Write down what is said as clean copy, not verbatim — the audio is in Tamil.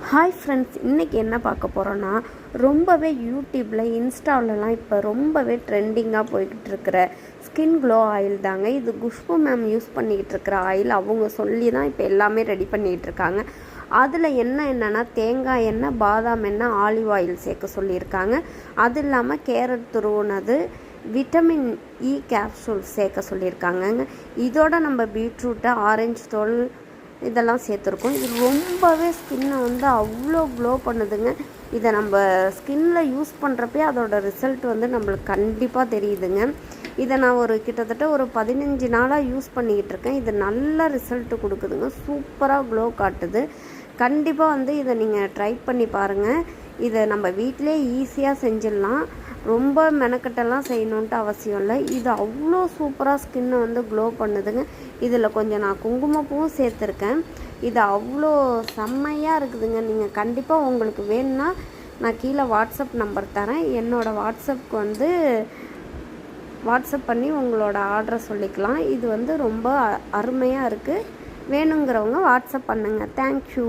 ஹாய் ஃப்ரெண்ட்ஸ், இன்றைக்கி என்ன பார்க்க போகிறோன்னா, ரொம்பவே யூடியூப்பில் இன்ஸ்டாவிலலாம் இப்போ ரொம்பவே ட்ரெண்டிங்காக போய்கிட்டு இருக்கிற ஸ்கின் க்ளோ ஆயில் தாங்க. இது குஷ்பு மேம் யூஸ் பண்ணிக்கிட்டு இருக்கிற ஆயில். அவங்க சொல்லி தான் இப்போ எல்லாமே ரெடி பண்ணிக்கிட்டு இருக்காங்க. அதில் என்னென்னா தேங்காய் எண்ணெய், பாதாம் எண்ணெய், ஆலிவ் ஆயில் சேர்க்க சொல்லியிருக்காங்க. அது இல்லாமல் கேரட் துருவுனது, விட்டமின் இ கேப்சூல் சேர்க்க சொல்லியிருக்காங்கங்க. இதோட நம்ம பீட்ரூட்டு, ஆரஞ்சு தோல் இதெல்லாம் சேர்த்துருக்கோம். இது ரொம்பவே ஸ்கின்னை அவ்வளோ க்ளோ பண்ணுதுங்க. இதை நம்ம ஸ்கின்னில் யூஸ் பண்ணுறப்பே அதோட ரிசல்ட் நம்மளுக்கு கண்டிப்பாக தெரியுதுங்க. இதை நான் கிட்டத்தட்ட ஒரு 15 நாளாக யூஸ் பண்ணிக்கிட்டு இருக்கேன். இது நல்ல ரிசல்ட்டு கொடுக்குதுங்க. சூப்பராக க்ளோ காட்டுது. கண்டிப்பாக இதை நீங்கள் ட்ரை பண்ணி பாருங்கள். இதை நம்ம வீட்டிலே ஈஸியாக செஞ்சிடலாம். ரொம்ப மெனக்கட்டெல்லாம் செய்யணுன்ட்டு அவசியம் இல்லை. இது அவ்வளோ சூப்பராக ஸ்கின்னை க்ளோ பண்ணுதுங்க. இதில் கொஞ்சம் நான் குங்குமப்பூவும் சேர்த்துருக்கேன். இது அவ்வளோ செம்மையாக இருக்குதுங்க. நீங்கள் கண்டிப்பாக உங்களுக்கு வேணும்னா நான் கீழே வாட்ஸ்அப் நம்பர் தரேன். என்னோடய வாட்ஸ்அப்புக்கு வாட்ஸ்அப் பண்ணி உங்களோட ஆர்டரை சொல்லிக்கலாம். இது ரொம்ப அருமையாக இருக்குது. வேணுங்கிறவங்க வாட்ஸ்அப் பண்ணுங்கள். தேங்க்யூ.